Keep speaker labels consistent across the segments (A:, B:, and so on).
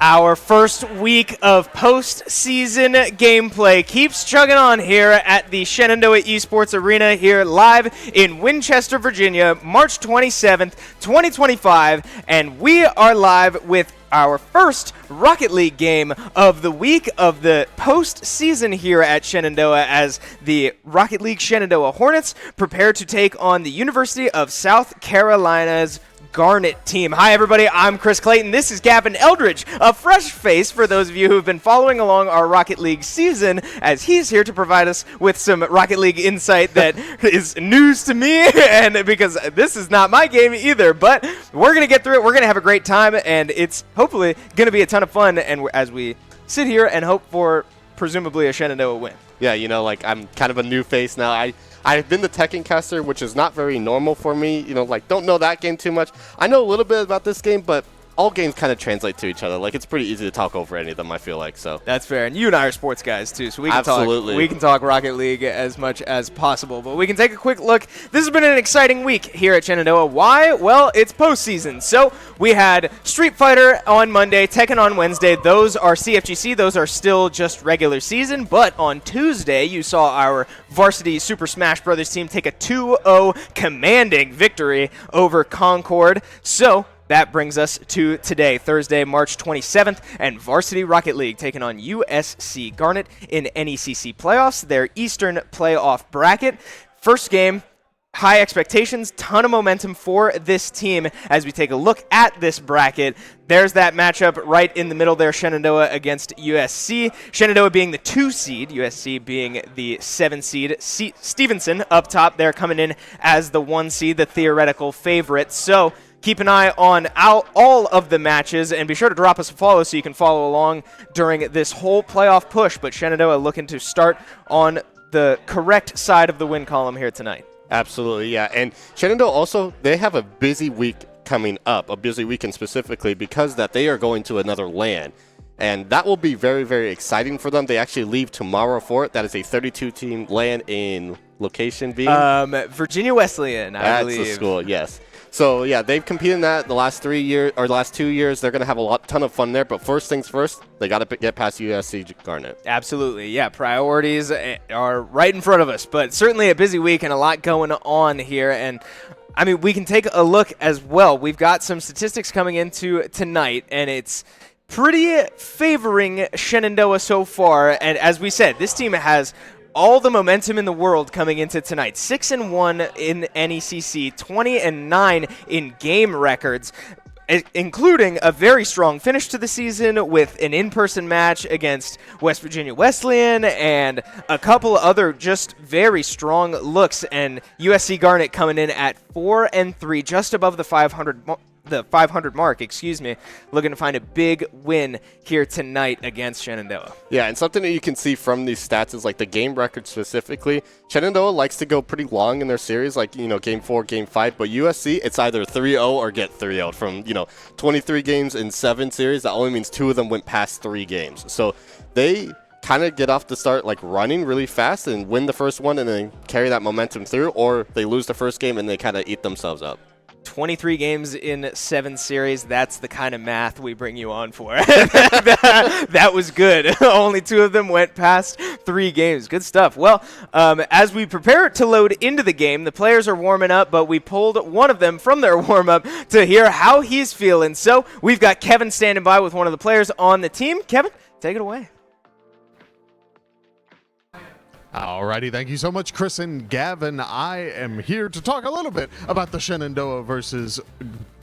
A: Our first week of postseason gameplay keeps chugging on here at the Shenandoah Esports Arena here live in Winchester, Virginia, March 27th, 2025, and we are live with our first Rocket League game of the week of the postseason here at Shenandoah as the Rocket League Shenandoah Hornets prepare to take on the University of South Carolina's Garnett team. Hi, everybody. I'm Chris Clayton. This is Gavin Eldridge, a fresh face for those of you who have been following along our Rocket League season, as he's here to provide us with some Rocket League insight that is news to me, and because this is not my game either, but we're going to get through it. We're going to have a great time, and it's hopefully going to be a ton of fun, and as we sit here and hope for presumably a Shenandoah win.
B: Yeah, you know, like, I'm kind of a new face now. I've been the Tekken caster, which is not very normal for me. You know, like, don't know that game too much. I know a little bit about this game, but all games kind of translate to each other. Like, it's pretty easy to talk over any of them, I feel like. So
A: that's fair. And you and I are sports guys, too, so we can talk Rocket League as much as possible. But we can take a quick look. This has been an exciting week here at Shenandoah. Why? Well, it's postseason. So we had Street Fighter on Monday, Tekken on Wednesday. Those are CFGC. Those are still just regular season. But on Tuesday, you saw our Varsity Super Smash Brothers team take a 2-0 commanding victory over Concord. So that brings us to today, Thursday, March 27th, and Varsity Rocket League taking on USC Garnett in NECC playoffs, their Eastern playoff bracket. First game, high expectations, ton of momentum for this team as we take a look at this bracket. There's that matchup right in the middle there, Shenandoah against USC. Shenandoah being the 2 seed, USC being the 7 seed. Stevenson up top there coming in as the 1 seed, the theoretical favorite. So keep an eye on all of the matches, and be sure to drop us a follow so you can follow along during this whole playoff push. But Shenandoah looking to start on the correct side of the win column here tonight.
B: Absolutely, yeah. And Shenandoah also, they have a busy week coming up, a busy weekend specifically, because that they are going to another LAN. And that will be very, very exciting for them. They actually leave tomorrow for it. That is a 32-team LAN in location being
A: Virginia Wesleyan, I believe.
B: That's the school, yes. So, yeah, they've competed in that the last 3 years, or the last 2 years. They're going to have a ton of fun there. But first things first, they got to get past USC Garnett.
A: Absolutely, yeah. Priorities are right in front of us. But certainly a busy week and a lot going on here. And I mean, we can take a look as well. We've got some statistics coming into tonight, and it's pretty favoring Shenandoah so far. And as we said, this team has all the momentum in the world coming into tonight. 6-1 in NECC, 20-9 in game records, including a very strong finish to the season with an in-person match against West Virginia Wesleyan and a couple other just very strong looks. And USC Garnett coming in at 4-3, just above the 500 mark, looking to find a big win here tonight against Shenandoah.
B: Yeah, and something that you can see from these stats is like the game record specifically. Shenandoah likes to go pretty long in their series, like, game 4, game 5, but USC, it's either 3-0 or get 3-0 from, 23 games in 7 series. That only means 2 of them went past 3 games. So they kind of get off the start like running really fast and win the first one and then carry that momentum through, or they lose the first game and they kind of eat themselves up.
A: 23 games in 7 series, that's the kind of math we bring you on for. that was good. Only 2 of them went past 3 games. Good stuff. Well, as we prepare to load into the game, the players are warming up, but we pulled one of them from their warm-up to hear how he's feeling. So we've got Kevin standing by with one of the players on the team. Kevin, take it away.
C: Alrighty, thank you so much, Chris and Gavin. I am here to talk a little bit about the Shenandoah versus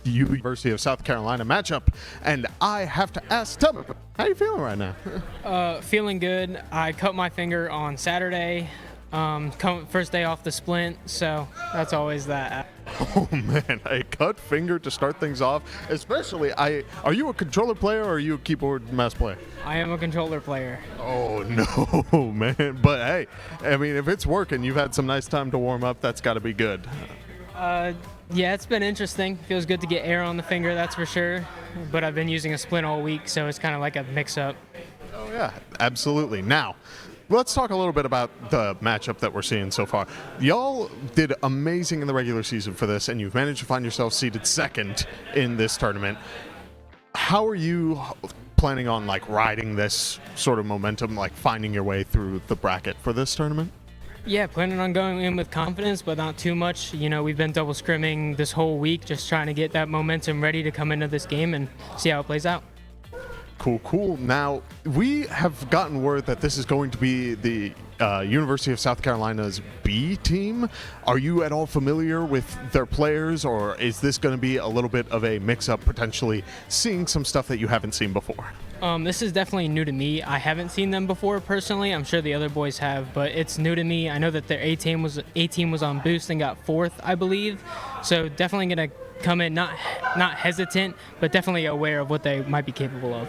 C: University of South Carolina matchup. And I have to ask, tell me, how are you feeling right now?
D: Feeling good. I cut my finger on Saturday. First day off the splint, so that's always that.
C: Oh man, a cut finger to start things off. Especially, are you a controller player or are you a keyboard mouse player?
D: I am a controller player.
C: Oh no, man. But hey, I mean, if it's working, you've had some nice time to warm up. That's got to be good.
D: Yeah, it's been interesting. Feels good to get air on the finger, that's for sure. But I've been using a splint all week, so it's kind of like a mix-up.
C: Oh yeah, absolutely. Now, let's talk a little bit about the matchup that we're seeing so far. Y'all did amazing in the regular season for this, and you've managed to find yourself seated second in this tournament. How are you planning on riding this sort of momentum, finding your way through the bracket for this tournament?
D: Yeah, planning on going in with confidence, but not too much. We've been double scrimming this whole week, just trying to get that momentum ready to come into this game and see how it plays out.
C: Cool. Now, we have gotten word that this is going to be the University of South Carolina's B team. Are you at all familiar with their players, or is this going to be a little bit of a mix-up, potentially seeing some stuff that you haven't seen before?
D: This is definitely new to me. I haven't seen them before personally. I'm sure the other boys have, but it's new to me. I know that their A team was on boost and got 4th, I believe. So definitely going to come in not hesitant, but definitely aware of what they might be capable of.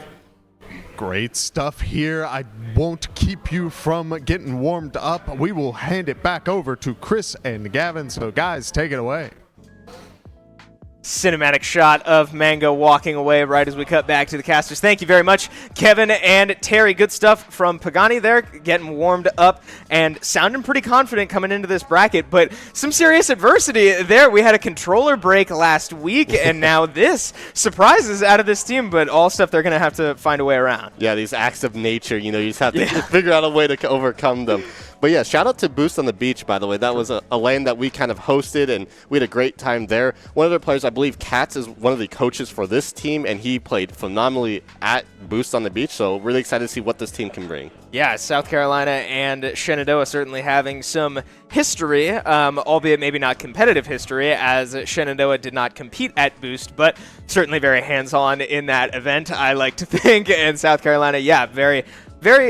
C: Great stuff here. I won't keep you from getting warmed up. We will hand it back over to Chris and Gavin. So, guys, take it away.
A: Cinematic shot of Mango walking away right as we cut back to the casters. Thank you very much, Kevin and Terry. Good stuff from Pagani there, getting warmed up and sounding pretty confident coming into this bracket, but some serious adversity there. We had a controller break last week, and now this surprises out of this team, but all stuff they're going to have to find a way around.
B: Yeah, these acts of nature, you just have to figure out a way to overcome them. But yeah, shout out to Boost on the Beach, by the way. That was a LAN that we kind of hosted, and we had a great time there. One of their players, I believe Katz, is one of the coaches for this team, and he played phenomenally at Boost on the Beach, so really excited to see what this team can bring.
A: Yeah, South Carolina and Shenandoah certainly having some history, albeit maybe not competitive history, as Shenandoah did not compete at Boost, but certainly very hands-on in that event, I like to think. And South Carolina, yeah, very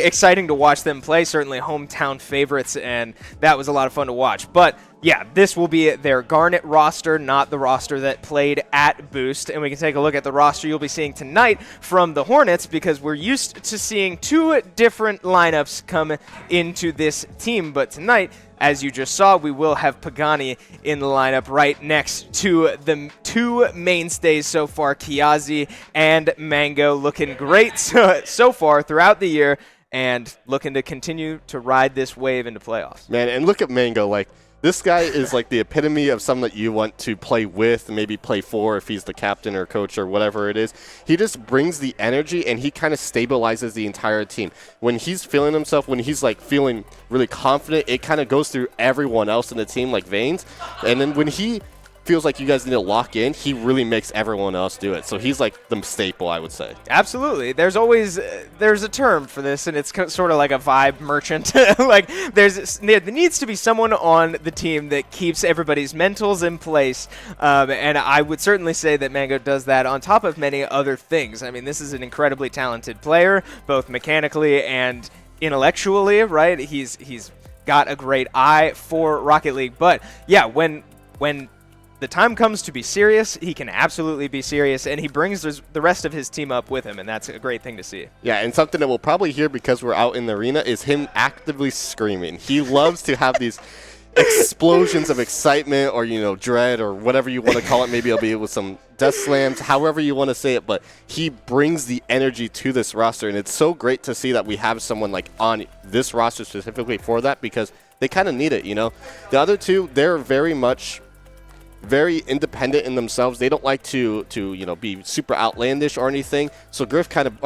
A: exciting to watch them play, certainly hometown favorites, and that was a lot of fun to watch. But yeah, this will be their Garnett roster, not the roster that played at Boost. And we can take a look at the roster you'll be seeing tonight from the Hornets, because we're used to seeing 2 different lineups come into this team. But tonight, as you just saw, we will have Pagani in the lineup right next to the 2 mainstays so far, Kiazi and Mango, looking great so far throughout the year and looking to continue to ride this wave into playoffs.
B: Man, and look at Mango, this guy is the epitome of someone that you want to play with, maybe play for if he's the captain or coach or whatever it is. He just brings the energy, and he kind of stabilizes the entire team. When he's feeling himself, when he's feeling really confident, it kind of goes through everyone else in the team like veins. And then when he feels like you guys need to lock in, he really makes everyone else do it. So he's like the staple, I would say.
A: Absolutely. There's always there's a term for this, and it's sort of like a vibe merchant. Like there needs to be someone on the team that keeps everybody's mentals in place, and I would certainly say that Mango does that on top of many other things. I mean, this is an incredibly talented player, both mechanically and intellectually, right? He's got a great eye for Rocket League, but yeah, when the time comes to be serious, he can absolutely be serious, and he brings the rest of his team up with him, and that's a great thing to see.
B: Yeah, and something that we'll probably hear because we're out in the arena is him actively screaming. He loves to have these explosions of excitement or, dread or whatever you want to call it. Maybe it'll be with some death slams, however you want to say it, but he brings the energy to this roster, and it's so great to see that we have someone like on this roster specifically for that because they kind of need it, The other two, they're very independent in themselves. They don't like to be super outlandish or anything. So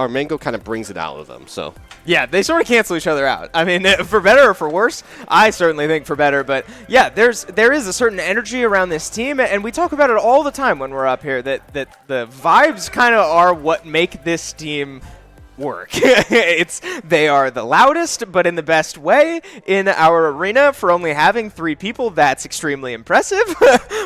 B: Mango kind of brings it out of them. So
A: yeah, they sort of cancel each other out. I mean, for better or for worse, I certainly think for better. But yeah, there is a certain energy around this team, and we talk about it all the time when we're up here. That the vibes kind of are what make this team work. They are the loudest, but in the best way in our arena. For only having 3 people, that's extremely impressive.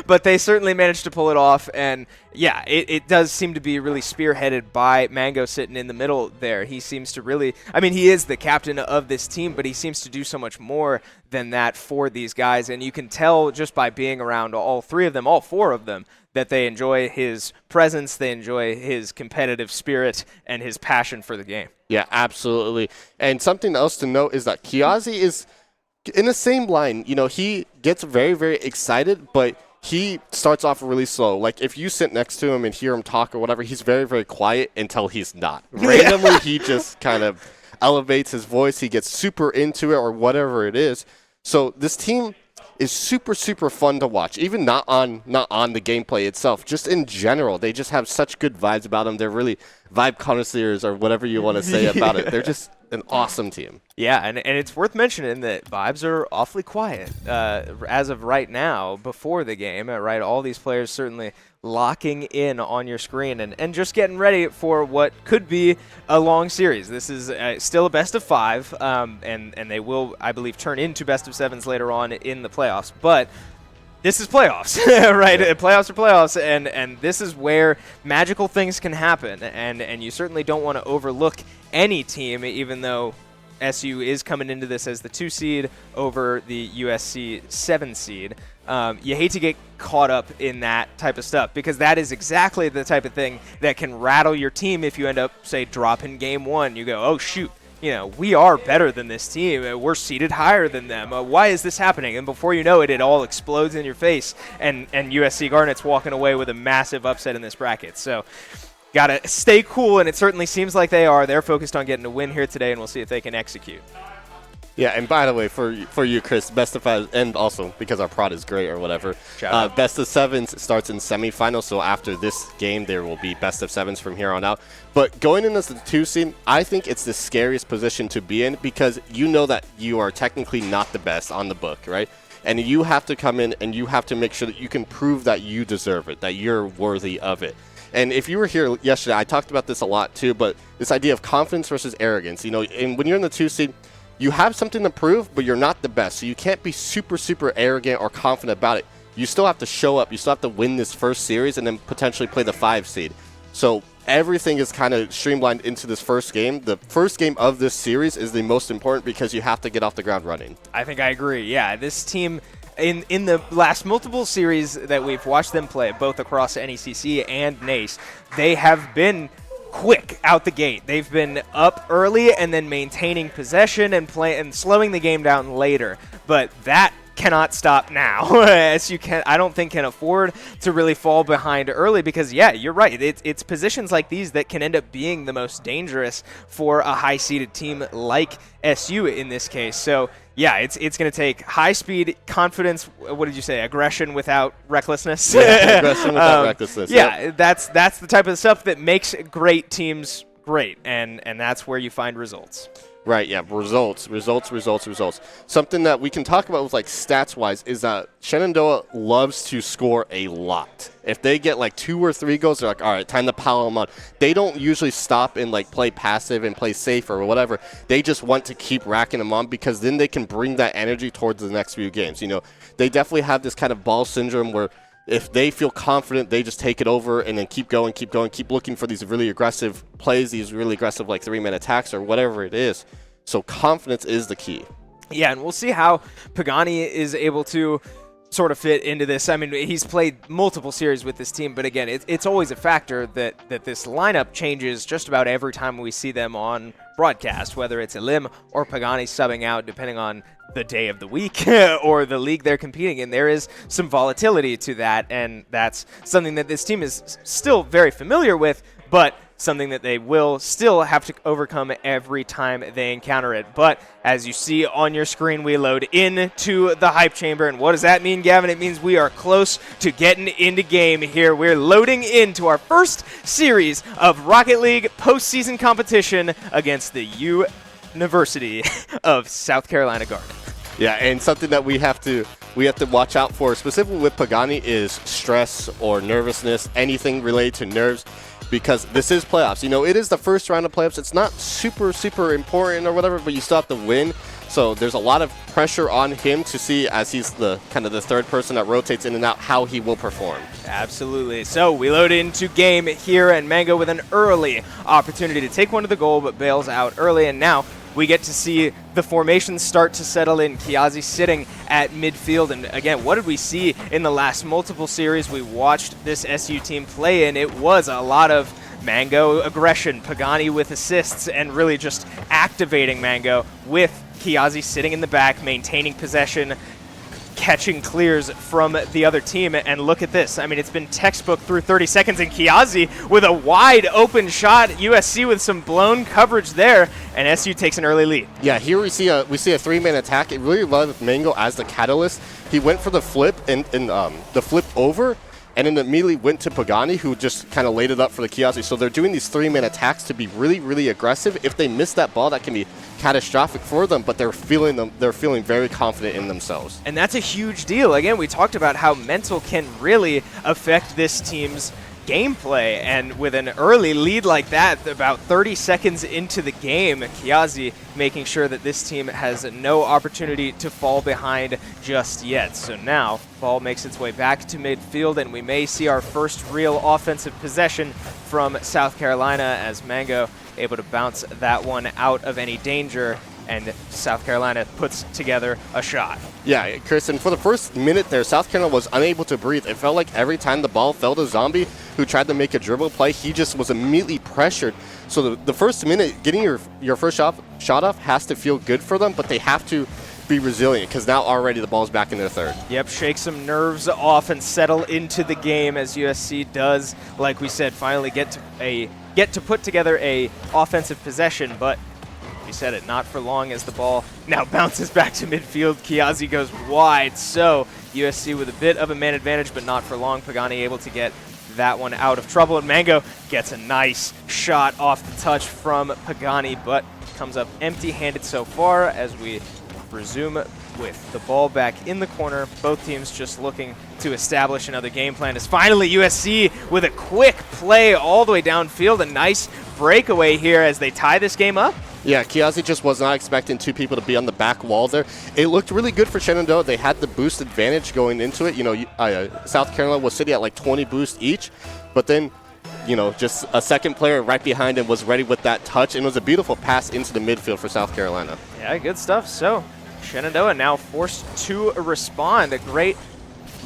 A: But they certainly managed to pull it off, and yeah, it does seem to be really spearheaded by Mango sitting in the middle there. He seems to really, I mean, he is the captain of this team, but he seems to do so much more than that for these guys, and you can tell just by being around all 4 of them, that they enjoy his presence, they enjoy his competitive spirit, and his passion for the game.
B: Yeah, absolutely. And something else to note is that Kiazi is in the same line. He gets very, very excited, but he starts off really slow. Like, if you sit next to him and hear him talk or whatever, he's very, very quiet until he's not. Randomly, he just kind of elevates his voice. He gets super into it or whatever it is. So this team is super, super fun to watch, even not on the gameplay itself, just in general. They just have such good vibes about them. They're really vibe connoisseurs or whatever you want to say about it. They're just an awesome team.
A: Yeah, and it's worth mentioning that vibes are awfully quiet as of right now before the game, right? All these players certainly locking in on your screen and just getting ready for what could be a long series. This is still a best of 5, and they will, I believe, turn into best of 7s later on in the playoffs. But this is playoffs, right? Yeah. Playoffs are playoffs, and this is where magical things can happen, and you certainly don't want to overlook any team, even though SU is coming into this as the 2 seed over the USC 7 seed. You hate to get caught up in that type of stuff because that is exactly the type of thing that can rattle your team if you end up, say, dropping game 1. You go, oh, shoot, we are better than this team. We're seated higher than them. Why is this happening? And before you know it, it all explodes in your face, and USC Garnett's walking away with a massive upset in this bracket. So got to stay cool, and it certainly seems like they are. They're focused on getting a win here today, and we'll see if they can execute.
B: Yeah, and by the way, for you, Chris, best of 5, and also because our prod is great or whatever, best of 7s starts in semifinals. So after this game, there will be best of 7s from here on out. But going in as the 2 seed, I think it's the scariest position to be in because you know that you are technically not the best on the book, right? And you have to come in and you have to make sure that you can prove that you deserve it, that you're worthy of it. And if you were here yesterday, I talked about this a lot too, but this idea of confidence versus arrogance, and when you're in the 2 seed, you have something to prove, but you're not the best. So you can't be super, super arrogant or confident about it. You still have to show up. You still have to win this first series and then potentially play the 5 seed. So everything is kind of streamlined into this first game. The first game of this series is the most important because you have to get off the ground running.
A: I think I agree. Yeah, this team, in the last multiple series that we've watched them play, both across NECC and NACE, they have been quick out the gate. They've been up early and then maintaining possession and slowing the game down later. But that cannot stop now. As I don't think can afford to really fall behind early because, yeah, you're right. It's positions like these that can end up being the most dangerous for a high-seeded team like SU in this case. So, yeah, it's going to take high speed, confidence. What did you say? Aggression without recklessness.
B: Yeah, aggression without recklessness.
A: Yeah, yep. That's the type of stuff that makes great teams great, and that's where you find results.
B: Right, yeah, results. Something that we can talk about with, like, stats-wise is that Shenandoah loves to score a lot. If they get, like, 2 or 3 goals, they're like, all right, time to pile them on. They don't usually stop and, like, play passive and play safe or whatever. They just want to keep racking them on because then they can bring that energy towards the next few games. You know, they definitely have this kind of ball syndrome where if they feel confident, they just take it over and then keep going, keep looking for these really aggressive plays, these really aggressive, like, 3-man attacks or whatever it is. So confidence is the key.
A: Yeah, and we'll see how Pagani is able to sort of fit into this. I mean, he's played multiple series with this team, but again, it's always a factor that this lineup changes just about every time we see them on broadcast, whether it's Elim or Pagani subbing out, depending on the day of the week or the league they're competing in. There is some volatility to that, and that's something that this team is still very familiar with, but something that they will still have to overcome every time they encounter it. But as you see on your screen, we load into the hype chamber. And what does that mean, Gavin? It means we are close to getting into game here. We're loading into our first series of Rocket League postseason competition against the University of South Carolina Garnett.
B: Yeah, and something that we have to watch out for, specifically with Pagani, is stress or nervousness, anything related to nerves, because this is playoffs. You know, it is the first round of playoffs. It's not super important or whatever, but you still have to win. So there's a lot of pressure on him to see, as he's the kind of the third person that rotates in and out, how he will perform.
A: Absolutely. So we load into game here, and Mango with an early opportunity to take one to the goal, but bails out early. And now we get to see the formations start to settle in. Kiazi sitting at midfield. And again, what did we see in the last multiple series we watched this SU team play in? It was a lot of Mango aggression, Pagani with assists, and really just activating Mango with Kiazi sitting in the back, maintaining possession, catching clears from the other team. And look at this. I mean, it's been textbook through 30 seconds, and Kiazi with a wide open shot. USC with some blown coverage there, and SU takes an early lead.
B: Yeah, here we see a 3-man attack. It really loved Mango as the catalyst. He went for the flip and the flip over, and then immediately went to Pagani, who just kind of laid it up for the Kiazi. So they're doing these 3-man attacks to be really aggressive. If they miss that ball, that can be catastrophic for them, but they're feeling very confident in themselves.
A: And that's a huge deal. Again, we talked about how mental can really affect this team's gameplay, and with an early lead like that, about 30 seconds into the game, Kiazi making sure that this team has no opportunity to fall behind just yet. So now, ball makes its way back to midfield, and we may see our first real offensive possession from South Carolina, as Mango able to bounce that one out of any danger, and South Carolina puts together a shot.
B: Yeah, Chris, and for the first minute there, South Carolina was unable to breathe. It felt like every time the ball fell to Zombie, who tried to make a dribble play, he just was immediately pressured. So the first minute, getting your first shot off has to feel good for them, but they have to be resilient, because now already the ball's back in their third.
A: Yep, shake some nerves off and settle into the game, as USC does, like we said, finally get to put together a offensive possession, but we said it, not for long, as the ball now bounces back to midfield. Kiazi goes wide, so USC with a bit of a man advantage, but not for long. Pagani able to get that one out of trouble, and Mango gets a nice shot off the touch from Pagani, but comes up empty-handed so far, as we resume with the ball back in the corner. Both teams just looking to establish another game plan, as finally USC with a quick play all the way downfield. A nice breakaway here as they tie this game up.
B: Yeah, Kiazi just was not expecting two people to be on the back wall there. It looked really good for Shenandoah. They had the boost advantage going into it. You know, South Carolina was sitting at like 20 boosts each, but then, you know, just a second player right behind him was ready with that touch, and it was a beautiful pass into the midfield for South Carolina.
A: Yeah, good stuff. So Shenandoah now forced to respond. A great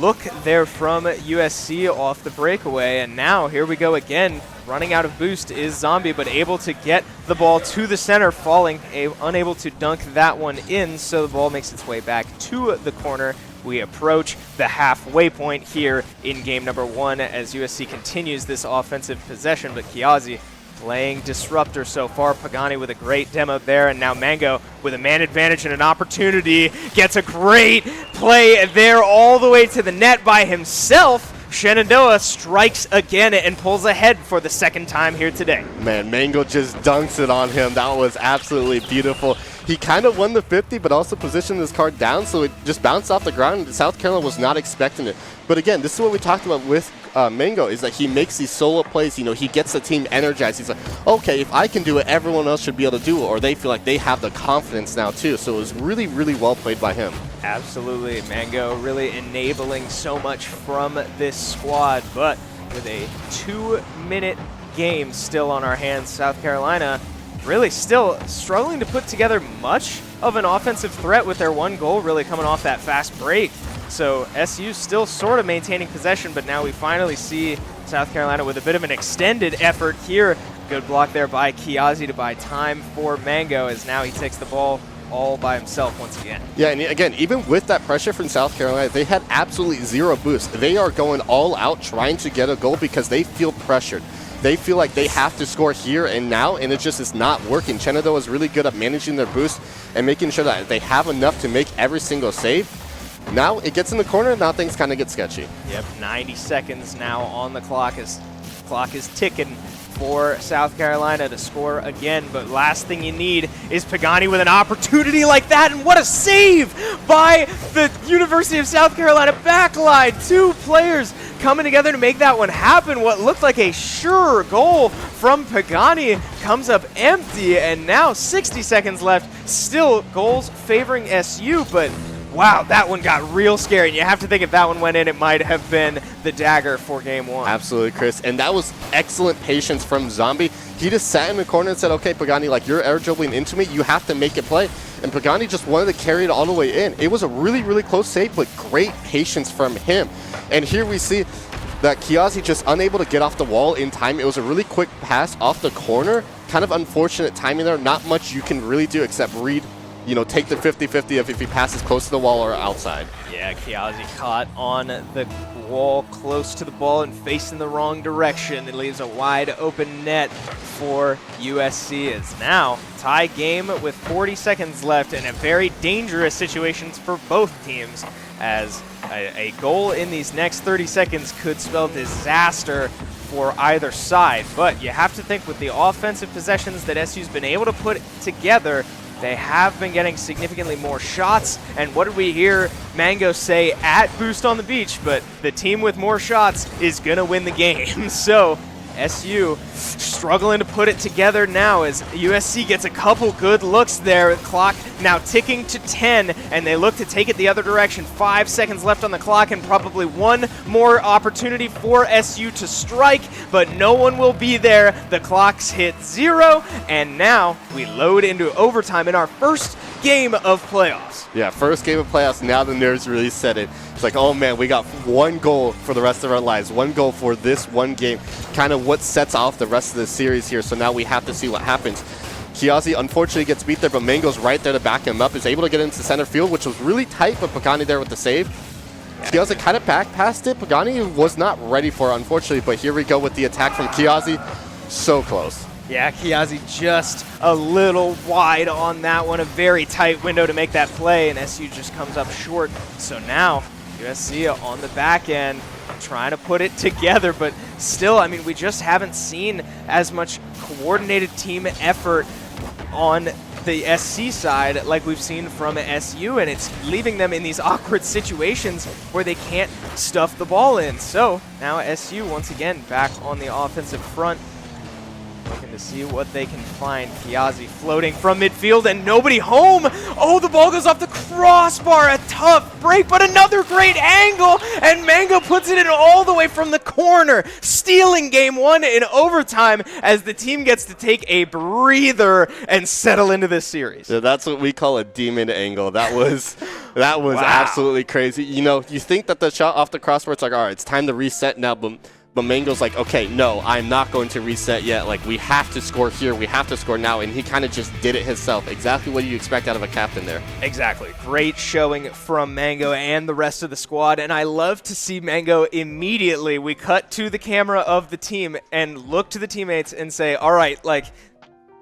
A: look there from USC off the breakaway, and now here we go again. Running out of boost is Zombie, but able to get the ball to the center, falling, unable to dunk that one in, so the ball makes its way back to the corner. We approach the halfway point here in game number 1 as USC continues this offensive possession, but Kiazi playing disruptor so far. Pagani with a great demo there, and now Mango with a man advantage and an opportunity gets a great play there all the way to the net by himself. Shenandoah strikes again and pulls ahead for the second time here today.
B: Man, Mango just dunks it on him. That was absolutely beautiful. He kind of won the 50, but also positioned his card down, so it just bounced off the ground. South Carolina was not expecting it. But again, this is what we talked about with Mango, is that he makes these solo plays. You know, he gets the team energized. He's like, okay, if I can do it, everyone else should be able to do it, or they feel like they have the confidence now too. So it was really, really well played by him.
A: Absolutely. Mango really enabling so much from this squad, but with a 2-minute game still on our hands, South Carolina really still struggling to put together much of an offensive threat with their one goal really coming off that fast break. So SU still sort of maintaining possession, but now we finally see South Carolina with a bit of an extended effort here. Good block there by Kiazi to buy time for Mango, as now he takes the ball all by himself once again.
B: Yeah, and again, even with that pressure from South Carolina, they had absolutely zero boost. They are going all out trying to get a goal because they feel pressured. They feel like they have to score here and now, and it just is not working. Shenandoah is really good at managing their boost and making sure that they have enough to make every single save. Now it gets in the corner, now things kind of get sketchy.
A: Yep, 90 seconds now on the clock as clock is ticking for South Carolina to score again, but last thing you need is Pagani with an opportunity like that, and what a save by the University of South Carolina backline. Two players coming together to make that one happen. What looked like a sure goal from Pagani comes up empty, and now 60 seconds left, still goals favoring SU, but wow, that one got real scary, and you have to think if that one went in, it might have been the dagger for game one.
B: Absolutely, Chris. And that was excellent patience from Zombie. He just sat in the corner and said, okay, Pagani, like, you're air dribbling into me. You have to make it play. And Pagani just wanted to carry it all the way in. It was a really, really close save, but great patience from him. And here we see that Kiazi just unable to get off the wall in time. It was a really quick pass off the corner. Kind of unfortunate timing there. Not much you can really do except read, you know, take the 50-50 if he passes close to the wall or outside.
A: Yeah, Kiazi caught on the wall close to the ball and facing the wrong direction. It leaves a wide open net for USC. It's now tie game with 40 seconds left and a very dangerous situations for both teams, as a goal in these next 30 seconds could spell disaster for either side. But you have to think with the offensive possessions that SU's been able to put together, they have been getting significantly more shots, and what did we hear Mango say at Boost on the Beach? But the team with more shots is going to win the game. So SU struggling to put it together now as USC gets a couple good looks there. Clock now ticking to 10, and they look to take it the other direction. 5 seconds left on the clock and probably one more opportunity for SU to strike, but no one will be there. The clock's hit 0, and now we load into overtime in our first game of playoffs.
B: Yeah, first game of playoffs, now the nerves really set in. It's like, oh man, we got one goal for the rest of our lives, one goal for this one game, kind of what sets off the rest of the series here, so now we have to see what happens. Kiazi unfortunately gets beat there, but Mango's right there to back him up, is able to get into center field, which was really tight, but Pagani there with the save. Kiazi kind of back past it. Pagani was not ready for it, unfortunately, but here we go with the attack from Kiazi. So close.
A: Yeah, Kiazi just a little wide on that one. A very tight window to make that play, and SU just comes up short. So now USC on the back end trying to put it together, but still, I mean, we just haven't seen as much coordinated team effort on the SC side like we've seen from SU, and it's leaving them in these awkward situations where they can't stuff the ball in. So now SU once again back on the offensive front, looking to see what they can find. Kiazi floating from midfield and nobody home. Oh, the ball goes off the crossbar. A tough break, but another great angle. And Mango puts it in all the way from the corner, stealing game one in overtime as the team gets to take a breather and settle into this series.
B: Yeah, that's what we call a demon angle. That was wow. Absolutely crazy. You know, you think that the shot off the crossbar, it's like, all right, it's time to reset now, but Mango's like, okay, no, I'm not going to reset yet. Like, we have to score here. We have to score now. And he kind of just did it himself. Exactly what you expect out of a captain there. Exactly.
A: Great showing from Mango and the rest of the squad. And I love to see Mango immediately. We cut to the camera of the team and look to the teammates and say, all right, like,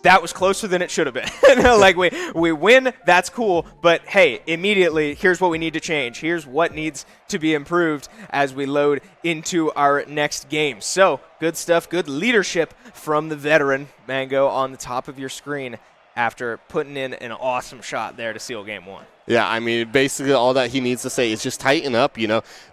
A: that was closer than it should have been. Like, we win, that's cool, but hey, immediately, here's what we need to change. Here's what needs to be improved as we load into our next game. So, good stuff, good leadership from the veteran, Mango, on the top of your screen after putting in an awesome shot there to seal game 1.
B: Yeah, I mean, basically all that he needs to say is just tighten up,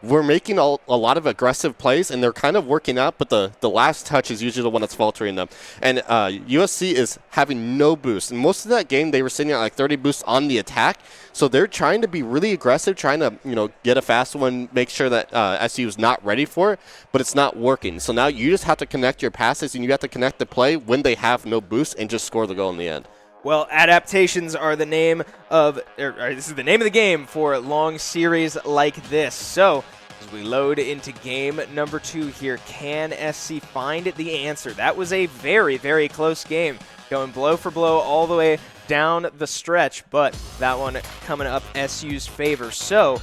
B: We're making a lot of aggressive plays, and they're kind of working out, but the last touch is usually the one that's faltering them. And USC is having no boost. And most of that game, they were sitting at like 30 boosts on the attack. So they're trying to be really aggressive, trying to, get a fast one, make sure that SU is not ready for it, but it's not working. So now you just have to connect your passes, and you have to connect the play when they have no boost and just score the goal in the end.
A: Well, adaptations are the name of, this is the name of the game for long series like this. So, as we load into game number 2 here, can SC find the answer? That was a very, very close game, going blow for blow all the way down the stretch, but that one coming up SU's favor. So,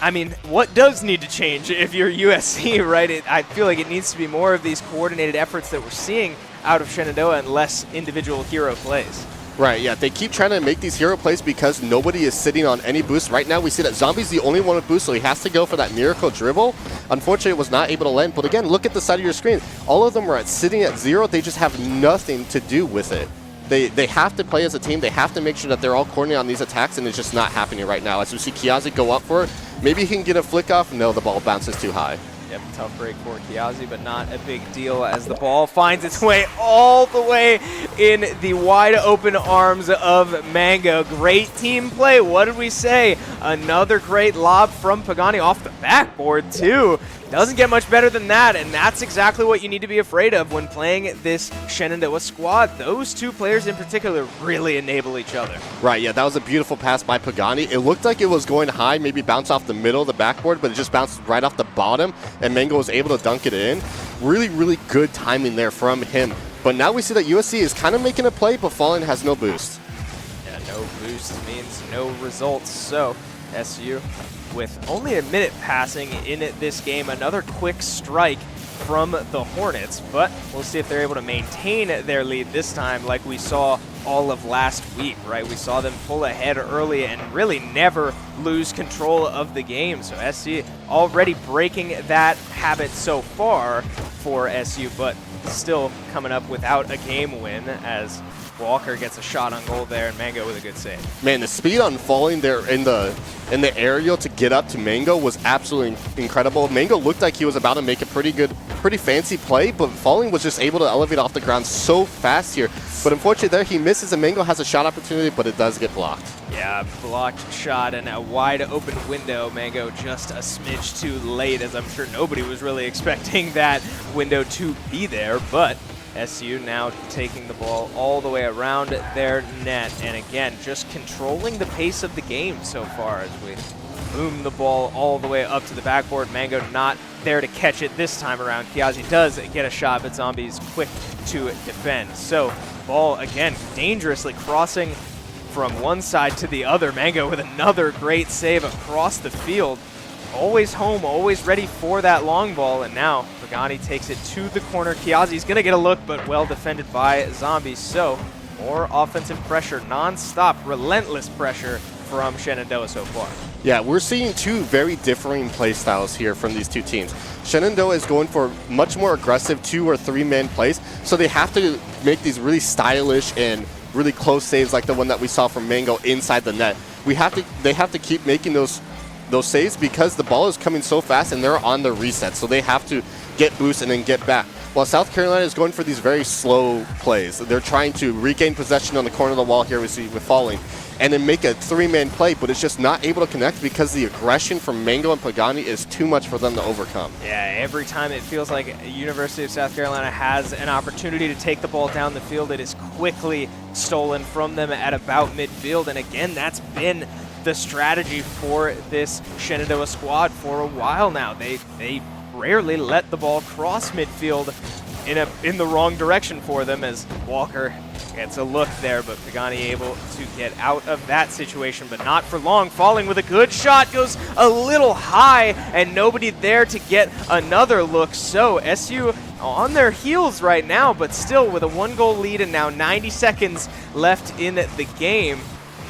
A: I mean, what does need to change if you're USC, right? I feel like it needs to be more of these coordinated efforts that we're seeing out of Shenandoah and less individual hero plays.
B: Right, yeah, they keep trying to make these hero plays because nobody is sitting on any boost. Right now we see that Zombie's the only one with boost, so he has to go for that miracle dribble. Unfortunately, it was not able to land, but again, look at the side of your screen. All of them are sitting at 0. They just have nothing to do with it. They have to play as a team. They have to make sure that they're all coordinated on these attacks, and it's just not happening right now. As we see Kiazi go up for it, maybe he can get a flick off. No, the ball bounces too high.
A: Yep, tough break for Kiazi, but not a big deal as the ball finds its way all the way in the wide open arms of Mango. Great team play. What did we say? Another great lob from Pagani off the backboard, too. Doesn't get much better than that, and that's exactly what you need to be afraid of when playing this Shenandoah squad. Those two players in particular really enable each other.
B: Right, yeah, that was a beautiful pass by Pagani. It looked like it was going high, maybe bounce off the middle of the backboard, but it just bounced right off the bottom, and Mango was able to dunk it in. Really, really good timing there from him. But now we see that USC is kind of making a play, but Fallen has no boost.
A: Yeah, no boost means no results, so SU with only a minute passing in this game. Another quick strike from the Hornets, but we'll see if they're able to maintain their lead this time like we saw all of last week, right? We saw them pull ahead early and really never lose control of the game. So SC already breaking that habit so far for SU, but still coming up without a game win as Walker gets a shot on goal there, and Mango with a good save.
B: Man, the speed on Falling there in the aerial to get up to Mango was absolutely incredible. Mango looked like he was about to make a pretty fancy play, but Falling was just able to elevate off the ground so fast here. But unfortunately there he misses, and Mango has a shot opportunity, but it does get blocked.
A: Yeah, blocked shot and a wide open window. Mango just a smidge too late, as I'm sure nobody was really expecting that window to be there, but SU now taking the ball all the way around their net, and again, just controlling the pace of the game so far as we boom the ball all the way up to the backboard. Mango not there to catch it this time around. Kiazi does get a shot, but Zombie's quick to defend. So, ball again dangerously crossing from one side to the other. Mango with another great save across the field. Always home, always ready for that long ball, and now Pagani takes it to the corner. Kiazi's going to get a look, but well defended by Zombies. So, more offensive pressure, non-stop, relentless pressure from Shenandoah so far.
B: Yeah, we're seeing two very differing play styles here from these two teams. Shenandoah is going for much more aggressive 2- or 3-man plays, so they have to make these really stylish and really close saves like the one that we saw from Mango inside the net. They have to keep making those saves because the ball is coming so fast and they're on the reset, so they have to get boost and then get back. While South Carolina is going for these very slow plays. They're trying to regain possession on the corner of the wall here we see with Falling, and then make a 3-man play, but it's just not able to connect because the aggression from Mango and Pagani is too much for them to overcome.
A: Yeah, every time it feels like University of South Carolina has an opportunity to take the ball down the field, it is quickly stolen from them at about midfield, and again, that's been the strategy for this Shenandoah squad for a while now. They rarely let the ball cross midfield in the wrong direction for them, as Walker gets a look there, but Pagani able to get out of that situation, but not for long. Falling with a good shot, goes a little high, and nobody there to get another look. So SU on their heels right now, but still with a 1-goal lead and now 90 seconds left in the game.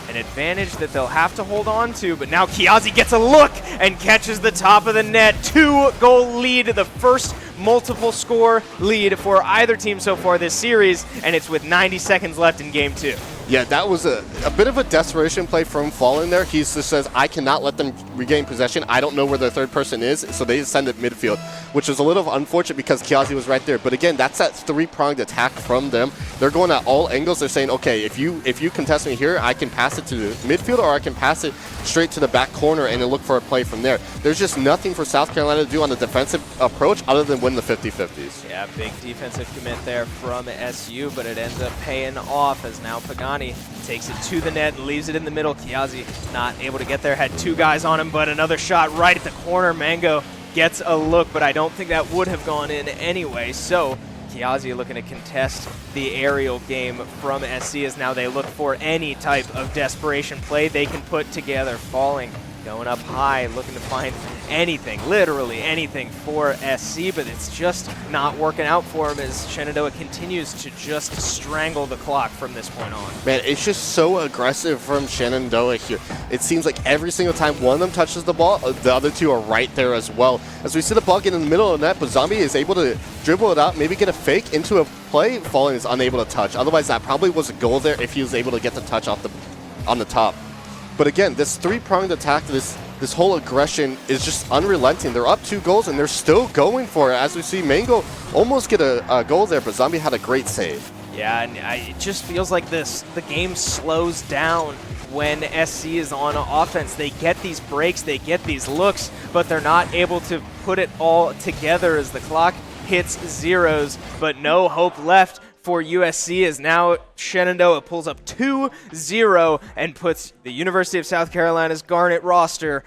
A: An advantage that they'll have to hold on to, but now Kiazi gets a look and catches the top of the net. 2-goal lead, the first multiple score lead for either team so far this series, and it's with 90 seconds left in game 2.
B: Yeah, that was a bit of a desperation play from Fallen there. He just says, I cannot let them regain possession. I don't know where their third person is, so they send it midfield, which is a little unfortunate because Kiazi was right there. But again, that's that three-pronged attack from them. They're going at all angles. They're saying, okay, if you contest me here, I can pass it to the midfield or I can pass it straight to the back corner and then look for a play from there. There's just nothing for South Carolina to do on the defensive approach other than win the 50-50s.
A: Yeah, big defensive commit there from SU, but it ends up paying off as now Pagani takes it to the net and leaves it in the middle. Kiazi not able to get there, had 2 guys on him, but another shot right at the corner. Mango gets a look, but I don't think that would have gone in anyway. So Kiazi looking to contest the aerial game from SC as now they look for any type of desperation play they can put together. Falling, going up high, looking to find anything, literally anything for SC, but it's just not working out for him as Shenandoah continues to just strangle the clock from this point on.
B: Man, it's just so aggressive from Shenandoah here. It seems like every single time one of them touches the ball, the other two are right there as well. As we see the ball get in the middle of the net, but Zombie is able to dribble it out, maybe get a fake into a play. Fallen is unable to touch. Otherwise, that probably was a goal there if he was able to get the touch off on the top. But again, this three-pronged attack, this whole aggression is just unrelenting. They're up 2 goals, and they're still going for it. As we see, Mango almost get a goal there, but Zombie had a great save.
A: Yeah, and it just feels like the game slows down when SC is on offense. They get these breaks, they get these looks, but they're not able to put it all together as the clock hits zeros, but no hope left for USC as now Shenandoah pulls up 2-0 and puts the University of South Carolina's Garnett roster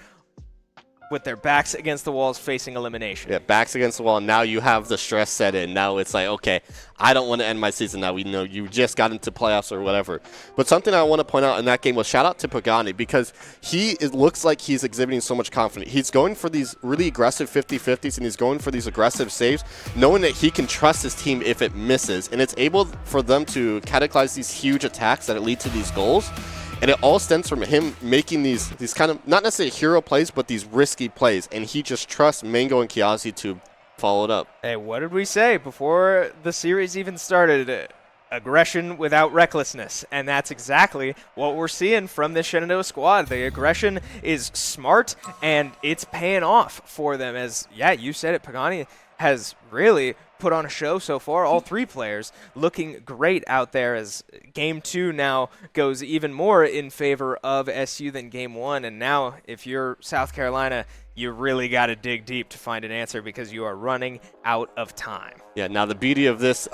A: with their backs against the walls facing elimination.
B: Yeah, backs against the wall. Now you have the stress set in. Now it's like, okay, I don't want to end my season now. We know you just got into playoffs or whatever. But something I want to point out in that game was shout out to Pagani because it looks like he's exhibiting so much confidence. He's going for these really aggressive 50-50s and he's going for these aggressive saves, knowing that he can trust his team if it misses. And it's able for them to catalyze these huge attacks that lead to these goals. And it all stems from him making these kind of, not necessarily hero plays, but these risky plays. And he just trusts Mango and Kiazi to follow it up.
A: Hey, what did we say before the series even started? Aggression without recklessness. And that's exactly what we're seeing from this Shenandoah squad. The aggression is smart, and it's paying off for them. As, yeah, you said it, Pagani has really put on a show so far. All 3 players looking great out there as Game 2 now goes even more in favor of SU than Game 1. And now if you're South Carolina, you really got to dig deep to find an answer because you are running out of time.
B: Yeah, now the beauty of this,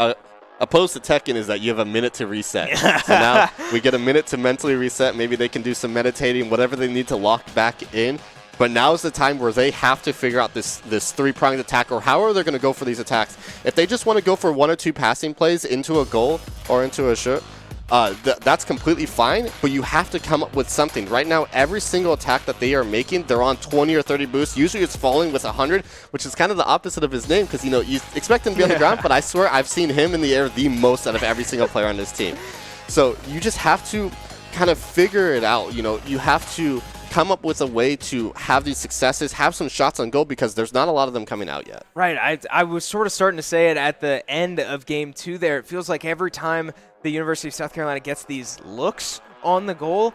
B: opposed to Tekken, is that you have a minute to reset. So now we get a minute to mentally reset. Maybe they can do some meditating, whatever they need to lock back in. But now is the time where they have to figure out this three-pronged attack, or how are they going to go for these attacks. If they just want to go for 1 or 2 passing plays into a goal or into a shot, that's completely fine, but you have to come up with something. Right now, every single attack that they are making, they're on 20 or 30 boosts. Usually it's falling with 100, which is kind of the opposite of his name because, you expect him to be on the ground, but I swear I've seen him in the air the most out of every single player on this team. So you just have to kind of figure it out. You have to come up with a way to have these successes, have some shots on goal because there's not a lot of them coming out yet.
A: Right. I was sort of starting to say it at the end of Game 2 there. It feels like every time the University of South Carolina gets these looks on the goal,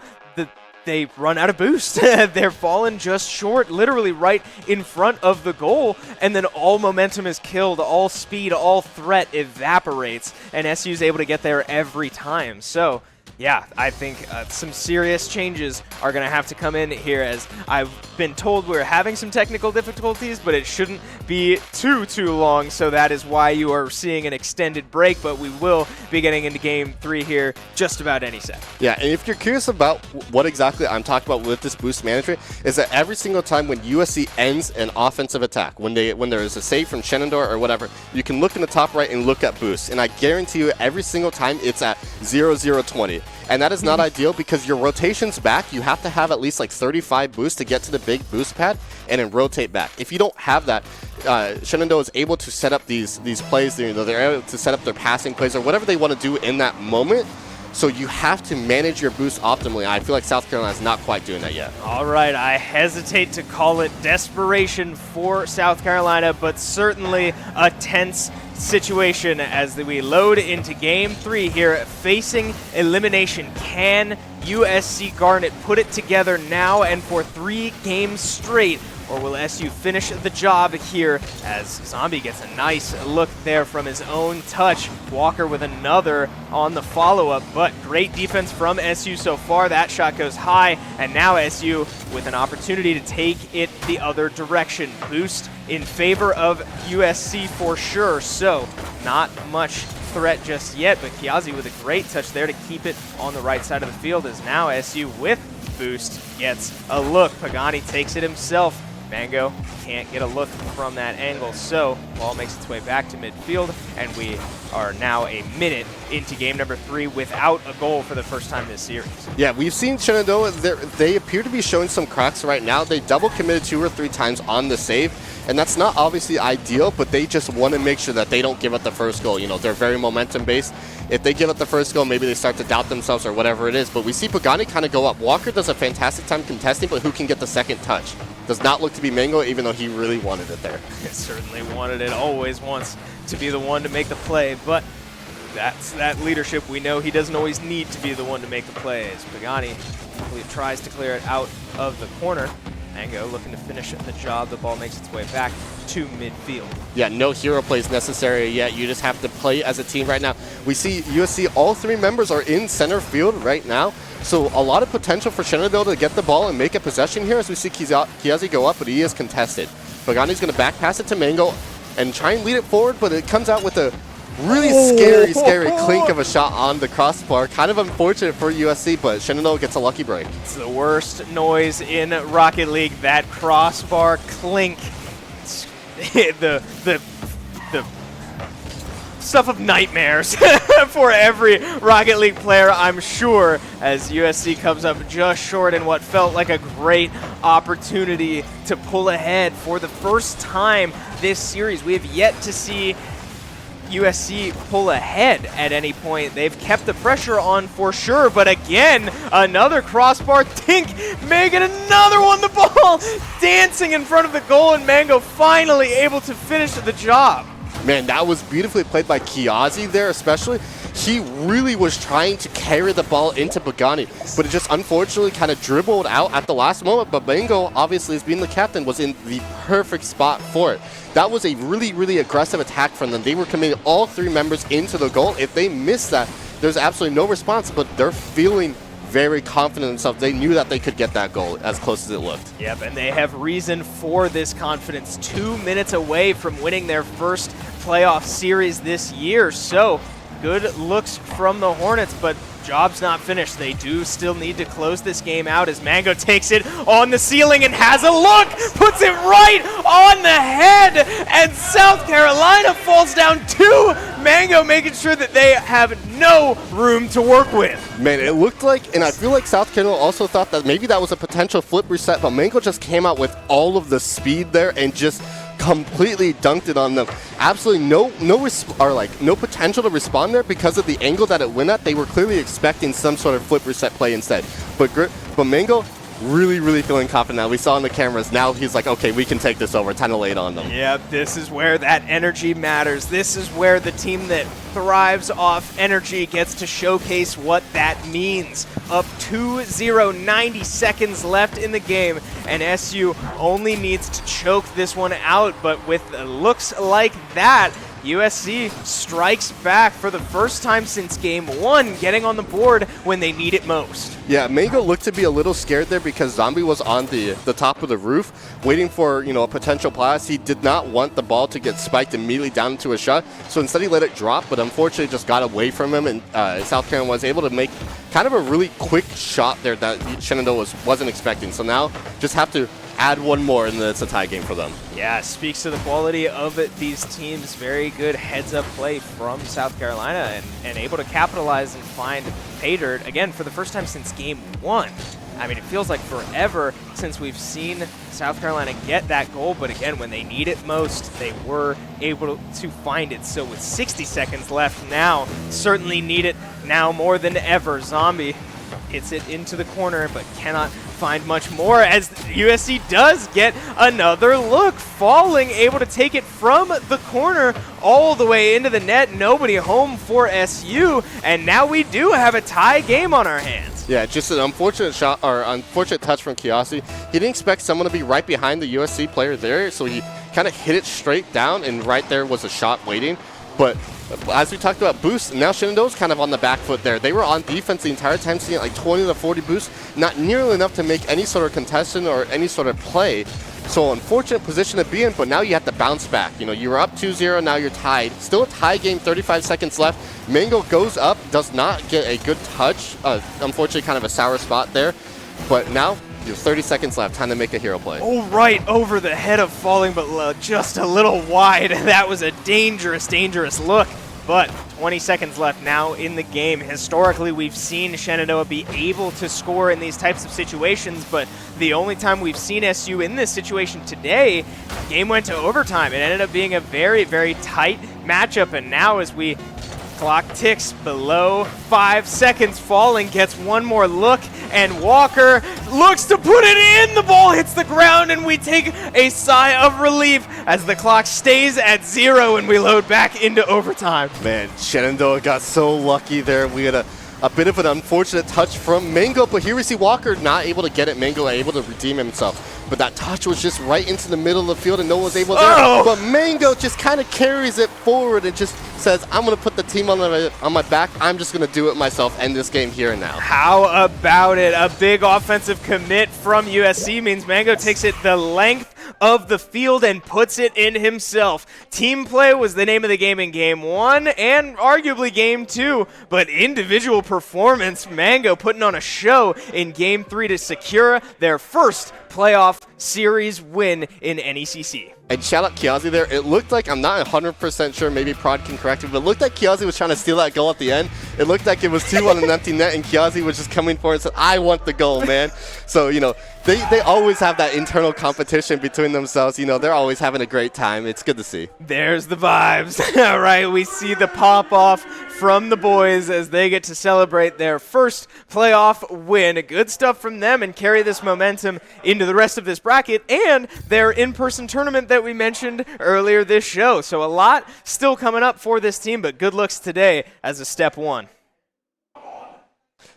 A: they run out of boost. They're falling just short, literally right in front of the goal, and then all momentum is killed, all speed, all threat evaporates, and SU is able to get there every time. So yeah, I think some serious changes are going to have to come in here, as I've been told we're having some technical difficulties, but it shouldn't be too long, so that is why you are seeing an extended break, but we will be getting into Game 3 here just about any second.
B: Yeah, and if you're curious about what exactly I'm talking about with this boost management, is that every single time when USC ends an offensive attack, when there is a save from Shenandoah or whatever, you can look in the top right and look at boost, and I guarantee you every single time it's at 0-0-20. early. And that is not ideal because your rotations back, you have to have at least like 35 boosts to get to the big boost pad and then rotate back. If you don't have that, Shenandoah is able to set up these plays. They're able to set up their passing plays or whatever they want to do in that moment. So you have to manage your boost optimally. I feel like South Carolina is not quite doing that yet.
A: All right, I hesitate to call it desperation for South Carolina, but certainly a tense situation as we load into Game 3 here, facing elimination. Can USC Garnett put it together now and for 3 games straight? Or will SU finish the job here as Zombie gets a nice look there from his own touch. Walker with another on the follow-up, but great defense from SU so far. That shot goes high, and now SU with an opportunity to take it the other direction. Boost in favor of USC for sure, so not much threat just yet, but Kiazi with a great touch there to keep it on the right side of the field as now SU with boost gets a look. Pagani takes it himself. Mango can't get a look from that angle, so ball makes its way back to midfield, and we are now a minute into game number 3 without a goal for the first time this series.
B: Yeah, we've seen Shenandoah, they appear to be showing some cracks right now. They double committed 2 or 3 times on the save, and that's not obviously ideal, but they just want to make sure that they don't give up the first goal. You know, they're very momentum-based. If they give up the first goal, maybe they start to doubt themselves or whatever it is, but we see Pagani kind of go up. Walker does a fantastic time contesting, but who can get the second touch? Does not look to be Mango, even though he really wanted it there.
A: He certainly wanted it, always wants to be the one to make the play, but that's that leadership. We know he doesn't always need to be the one to make the plays. Pagani tries to clear it out of the corner. Mango looking to finish the job. The ball makes its way back to midfield.
B: Yeah, no hero plays necessary yet. You just have to play as a team right now. We see USC, all 3 members are in center field right now. So a lot of potential for Shenandoah to get the ball and make a possession here as we see Kiazi go up, but he is contested. Pagani's going to back pass it to Mango and try and lead it forward, but it comes out with a really scary clink of a shot on the crossbar. Kind of unfortunate for USC, but Shenandoah gets a lucky break.
A: It's the worst noise in Rocket League, that crossbar clink. the stuff of nightmares for every Rocket League player, I'm sure, as USC comes up just short in what felt like a great opportunity to pull ahead for the first time this series. We have yet to see USC pull ahead at any point. They've kept the pressure on for sure, but again, another crossbar. Tink may get another one. The ball dancing in front of the goal, and Mango finally able to finish the job.
B: Man, that was beautifully played by Kiazi there, especially. He really was trying to carry the ball into Pagani, but it just unfortunately kind of dribbled out at the last moment. But Mango, obviously, as being the captain, was in the perfect spot for it. That was a really aggressive attack from them. They were committing all 3 members into the goal. If they missed that, there's absolutely no response, but they're feeling very confident in themselves. They knew that they could get that goal as close as it looked.
A: Yep, and they have reason for this confidence. 2 minutes away from winning their first playoff series this year. So good looks from the Hornets, but job's not finished. They do still need to close this game out as Mango takes it on the ceiling and has a look, puts it right on the head, and South Carolina falls down 2. Mango making sure that they have no room to work with.
B: Man, it looked like, and I feel like South Carolina also thought that maybe that was a potential flip reset, but Mango just came out with all of the speed there and just completely dunked it on them. Absolutely no potential to respond there because of the angle that it went at. They were clearly expecting some sort of flip reset play instead. But Mango really feeling confident now. We saw on the cameras. Now he's like, okay, we can take this over. Time to lay it on them.
A: Yep, this is where that energy matters. This is where the team that thrives off energy gets to showcase what that means. Up 2-0, 90 seconds left in the game, and SU only needs to choke this one out, but with looks like that, USC strikes back for the first time since game 1, getting on the board when they need it most.
B: Yeah, Mango looked to be a little scared there because Zombie was on the top of the roof waiting for, a potential pass. He did not want the ball to get spiked immediately down into a shot, so instead he let it drop, but unfortunately just got away from him, and South Carolina was able to make kind of a really quick shot there that Shenandoah wasn't expecting. So now just have to add one more, and then it's a tie game for them.
A: Yeah, speaks to the quality of these teams. Very good heads-up play from South Carolina and able to capitalize and find pay dirt, again, for the first time since Game 1. I mean, it feels like forever since we've seen South Carolina get that goal, but again, when they need it most, they were able to find it. So with 60 seconds left now, certainly need it now more than ever. Zombie hits it into the corner, but cannot find much more as USC does get another look. Falling, able to take it from the corner all the way into the net. Nobody home for SU, and now we do have a tie game on our hands.
B: Yeah, just an unfortunate shot or unfortunate touch from Kiyoshi. He didn't expect someone to be right behind the USC player there, so he kind of hit it straight down, and right there was a shot waiting. But as we talked about boosts, now Shenandoah's kind of on the back foot there. They were on defense the entire time, seeing like 20 to 40 boosts, not nearly enough to make any sort of contestant or any sort of play. So unfortunate position to be in, but now you have to bounce back. You know, you were up 2-0, now you're tied. Still a tie game, 35 seconds left. Mango goes up, does not get a good touch. Unfortunately, kind of a sour spot there. But now, you have 30 seconds left, time to make a hero play.
A: Oh, right over the head of Falling, but just a little wide. That was a dangerous, dangerous look. But 20 seconds left now in the game. Historically, we've seen Shenandoah be able to score in these types of situations, but the only time we've seen SU in this situation today, the game went to overtime. It ended up being a very, very tight matchup, and now as we clock ticks below 5 seconds, Falling gets one more look, and Walker looks to put it in. The ball hits the ground, and we take a sigh of relief as the clock stays at 0 and we load back into overtime.
B: Man, Shenandoah got so lucky there. We had a bit of an unfortunate touch from Mango, but here we see Walker not able to get it. Mango able to redeem himself. But that touch was just right into the middle of the field and no one was able to there. But Mango just kind of carries it forward and just says, I'm going to put the team on my back. I'm just going to do it myself, end this game here and now.
A: How about it? A big offensive commit from USC means Mango takes it the length of the field and puts it in himself. Team play was the name of the game in Game 1 and arguably Game 2, but individual performance, Mango putting on a show in Game 3 to secure their first playoff series win in NECC.
B: And shout out Kiyoshi there. It looked like, I'm not 100% sure, maybe Prod can correct it, but it looked like Kiyoshi was trying to steal that goal at the end. It looked like it was 2 on an empty net, and Kiyoshi was just coming forward and said, I want the goal, man. So, you know, they always have that internal competition between themselves. You know, they're always having a great time. It's good to see.
A: There's the vibes. All right, we see the pop-off from the boys as they get to celebrate their first playoff win. Good stuff from them and carry this momentum into the rest of this bracket and their in-person tournament that we mentioned earlier this show. So a lot still coming up for this team, but good looks today as a step one.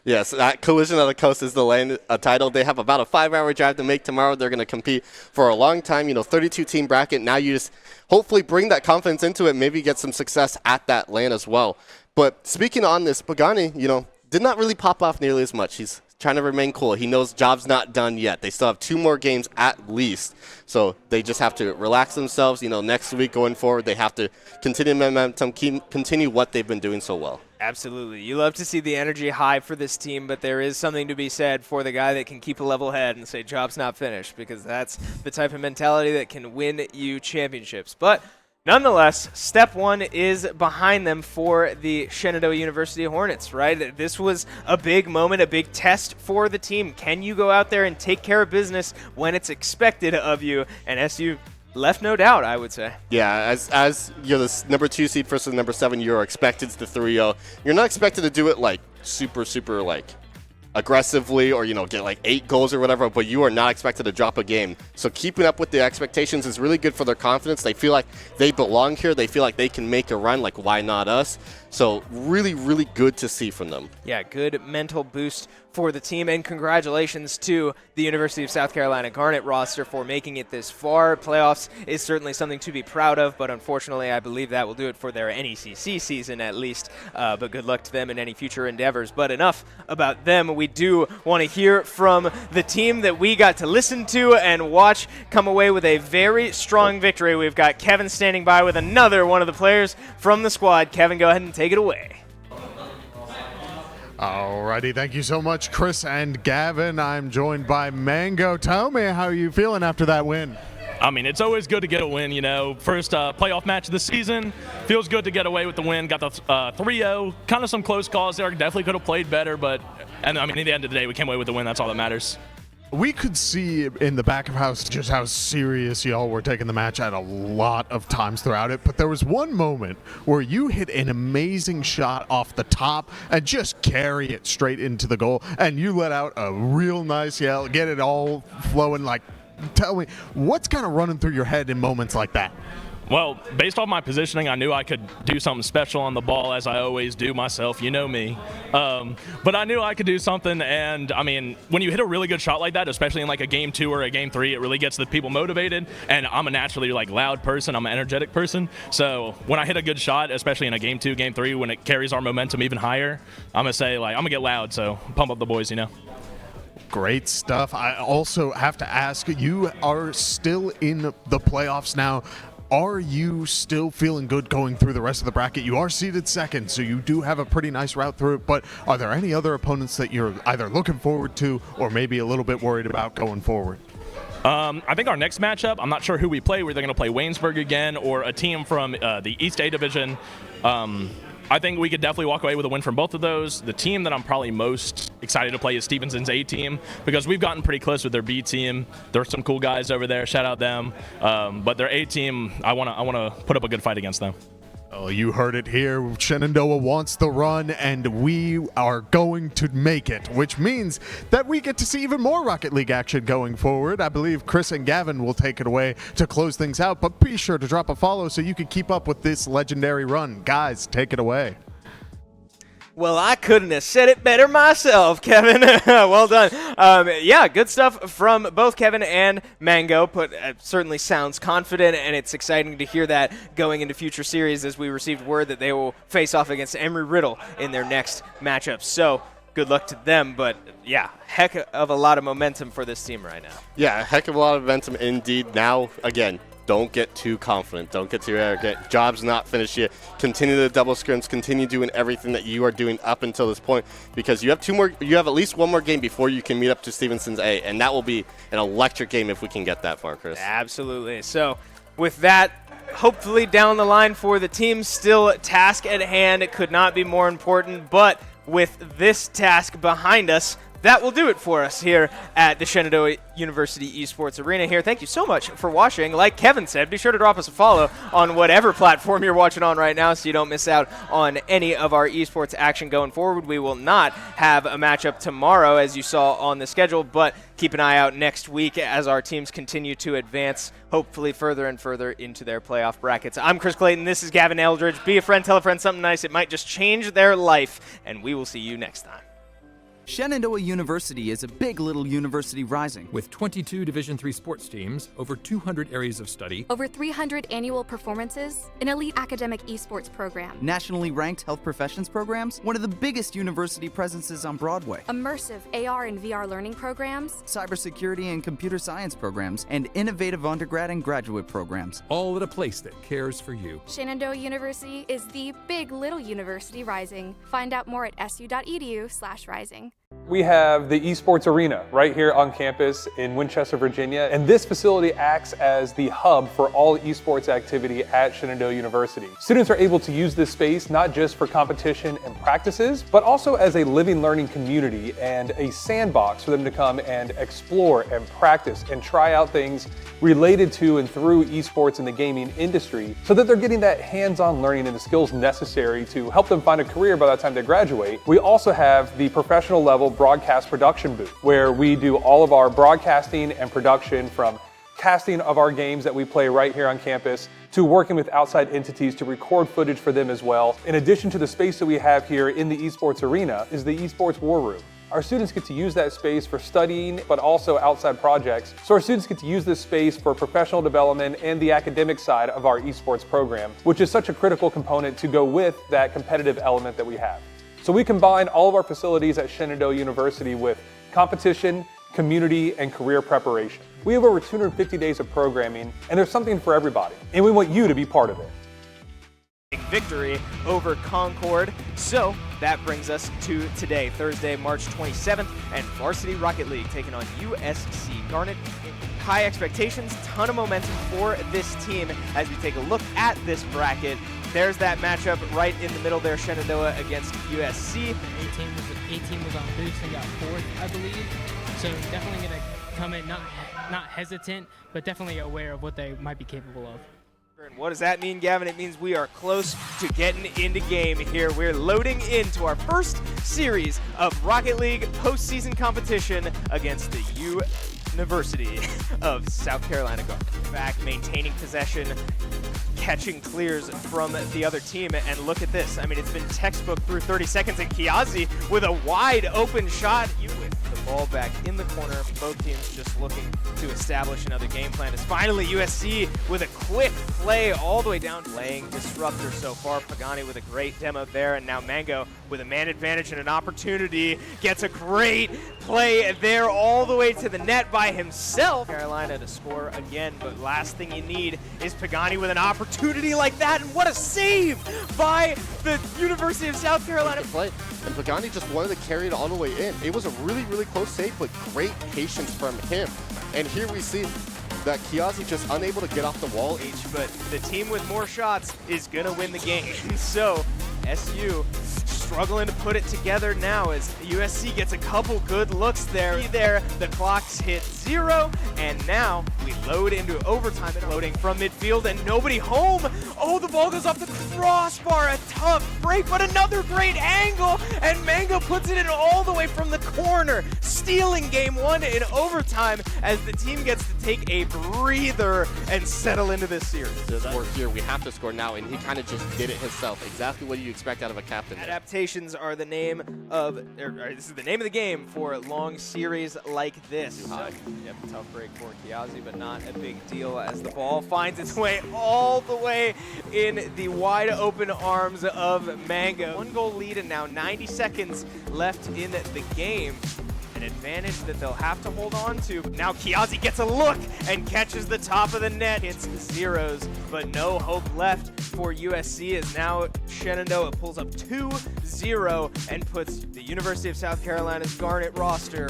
B: Yes, that Collision of the Coast is the land title. They have about a 5-hour drive to make tomorrow. They're going to compete for a long time. You know, 32-team bracket. Now you just hopefully bring that confidence into it, maybe get some success at that land as well. But speaking on this, Pagani, you know, did not really pop off nearly as much. He's trying to remain cool. He knows job's not done yet. They still have 2 more games at least. So they just have to relax themselves. You know, next week going forward, they have to continue momentum, continue what they've been doing so well.
A: Absolutely. You love to see the energy high for this team, but there is something to be said for the guy that can keep a level head and say, job's not finished, because that's the type of mentality that can win you championships. But nonetheless, step one is behind them for the Shenandoah University Hornets, right? This was a big moment, a big test for the team. Can you go out there and take care of business when it's expected of you? And SU left no doubt, I would say.
B: Yeah, as you're the number 2 seed versus number 7, you're expected to 3-0. You're not expected to do it like super like aggressively or, you know, get like 8 goals or whatever, but you are not expected to drop a game. So keeping up with the expectations is really good for their confidence. They feel like they belong here. They feel like they can make a run, like why not us? So really, really good to see from them.
A: Yeah, good mental boost for the team, and congratulations to the University of South Carolina Garnett roster for making it this far. Playoffs is certainly something to be proud of, but unfortunately I believe that will do it for their NECC season at least, but good luck to them in any future endeavors. But enough about them. We do want to hear from the team that we got to listen to and watch come away with a very strong victory. We've got Kevin standing by with another one of the players from the squad. Kevin, go ahead and take it away.
C: Alrighty, thank you so much, Chris and Gavin. I'm joined by Mango. Tell me how you feeling after that win.
E: I mean, it's always good to get a win, you know. First playoff match of the season. Feels good to get away with the win. Got the 3-0. Kind of some close calls there. Definitely could have played better, but I mean, at the end of the day, we came away with the win. That's all that matters.
C: We could see in the back of house just how serious y'all were taking the match at a lot of times throughout it, but there was one moment where you hit an amazing shot off the top and just carry it straight into the goal, and you let out a real nice yell, get it all flowing. Like, tell me, what's kind of running through your head in moments like that?
E: Well, based off my positioning, I knew I could do something special on the ball, as I always do myself. You know me. But I knew I could do something, and, I mean, when you hit a really good shot like that, especially in, like, a Game 2 or a Game 3, it really gets the people motivated, and I'm a naturally, like, loud person. I'm an energetic person. So when I hit a good shot, especially in a Game 2, Game 3, when it carries our momentum even higher, I'm going to say, like, I'm going to get loud, so pump up the boys, you know.
C: Great stuff. I also have to ask, you are still in the playoffs now. Are you still feeling good going through the rest of the bracket? You are seeded second, so you do have a pretty nice route through it, but are there any other opponents that you're either looking forward to or maybe a little bit worried about going forward?
E: I think our next matchup, I'm not sure who we play. We're either going to play Waynesburg again or a team from the East A Division. I think we could definitely walk away with a win from both of those. The team that I'm probably most excited to play is Stevenson's A team, because we've gotten pretty close with their B team. There's some cool guys over there. Shout out them. But their A team, I want to put up a good fight against them.
C: Oh, you heard it here. Shenandoah wants the run, and we are going to make it, which means that we get to see even more Rocket League action going forward. I believe Chris and Gavin will take it away to close things out, but be sure to drop a follow so you can keep up with this legendary run. Guys, take it away.
A: Well, I couldn't have said it better myself, Kevin. Well done. Yeah, good stuff from both Kevin and Mango. Certainly sounds confident, and it's exciting to hear that going into future series, as we received word that they will face off against Embry-Riddle in their next matchup. So good luck to them, but yeah, heck of a lot of momentum for this team right now.
B: Yeah, a heck of a lot of momentum indeed. Now, again, don't get too confident. Don't get too arrogant. Job's not finished yet. Continue the double scrims. Continue doing everything that you are doing up until this point, because you have at least one more game before you can meet up to Stevenson's A, and that will be an electric game if we can get that far, Chris.
A: Absolutely. So with that, hopefully down the line for the team, still task at hand. It could not be more important, but with this task behind us, that will do it for us here at the Shenandoah University Esports Arena here. Thank you so much for watching. Like Kevin said, be sure to drop us a follow on whatever platform you're watching on right now so you don't miss out on any of our esports action going forward. We will not have a matchup tomorrow, as you saw on the schedule, but keep an eye out next week as our teams continue to advance, hopefully further and further into their playoff brackets. I'm Chris Clayton. This is Gavin Eldridge. Be a friend, tell a friend something nice. It might just change their life, and we will see you next time.
F: Shenandoah University is a big little university rising.
G: With 22 Division III sports teams, over 200 areas of study,
H: over 300 annual performances, an elite academic esports program,
F: nationally ranked health professions programs, one of the biggest university presences on Broadway,
H: immersive AR and VR learning programs,
F: cybersecurity and computer science programs, and innovative undergrad and graduate programs.
G: all at a place that cares for you.
H: Shenandoah University is the big little university rising. Find out more at su.edu/rising.
I: We have the Esports Arena right here on campus in Winchester, Virginia, and this facility acts as the hub for all esports activity at Shenandoah University. Students are able to use this space not just for competition and practices, but also as a living learning community and a sandbox for them to come and explore and practice and try out things related to and through esports in the gaming industry, so that they're getting that hands-on learning and the skills necessary to help them find a career by the time they graduate. We also have the professional level broadcast production booth, where we do all of our broadcasting and production, from casting of our games that we play right here on campus to working with outside entities to record footage for them as well. In addition to the space that we have here in the Esports Arena is the Esports War Room. Our students get to use that space for studying, but also outside projects. So our students get to use this space for professional development and the academic side of our esports program, which is such a critical component to go with that competitive element that we have. So we combine all of our facilities at Shenandoah University with competition, community, and career preparation. We have over 250 days of programming, and there's something for everybody, and we want you to be part of it.
A: Victory over Concord. So that brings us to today, Thursday, March 27th, and Varsity Rocket League taking on USC. Garnett, high expectations, ton of momentum for this team as we take a look at this bracket. There's that matchup right in the middle there, Shenandoah against USC.
D: A-team was on boost and got fourth, I believe. So definitely going to come in not hesitant, but definitely aware of what they might be capable of.
A: And what does that mean, Gavin? It means we are close to getting into game here. We're loading into our first series of Rocket League postseason competition against the University of South Carolina Garnett. Back, maintaining possession, catching clears from the other team, and look at this. I mean, it's been textbook through 30 seconds, and Kiazi with a wide open shot. With the ball back in the corner, both teams just looking to establish another game plan. As finally USC with a quick play all the way down, playing disruptor so far. Pagani with a great demo there, and now Mango with a man advantage and an opportunity gets a great play there all the way to the net by himself. Carolina to score again, but last thing you need is Pagani with an opportunity like that, and what a save by the University of South Carolina.
B: Play. And Pagani just wanted to carry it all the way in. It was a really, really close save, but great patience from him. And here we see that Kiazi just unable to get off the wall.
A: But the team with more shots is going to win the game. So SU struggling to put it together now as USC gets a couple good looks there. The clock's hit 0, and now we load into overtime and loading from midfield and nobody home. Oh, the ball goes off the crossbar. A tough break, but another great angle, and Mango puts it in all the way from the corner, stealing game 1 in overtime as the team gets to take a breather and settle into this series.
B: We're here, we have to score now, and he kind of just did it himself. Exactly what you expect out of a captain.
A: Adaptations are the name of, this is the name of the game for a long series like this. Yep, tough break for Kiazi, but not a big deal as the ball finds its way all the way in the wide open arms of Mango. 1 goal lead and now 90 seconds left in the game. An advantage that they'll have to hold on to. Now Kiazi gets a look and catches the top of the net. It's zeros, but no hope left for USC as now Shenandoah pulls up 2-0 and puts the University of South Carolina's Garnett roster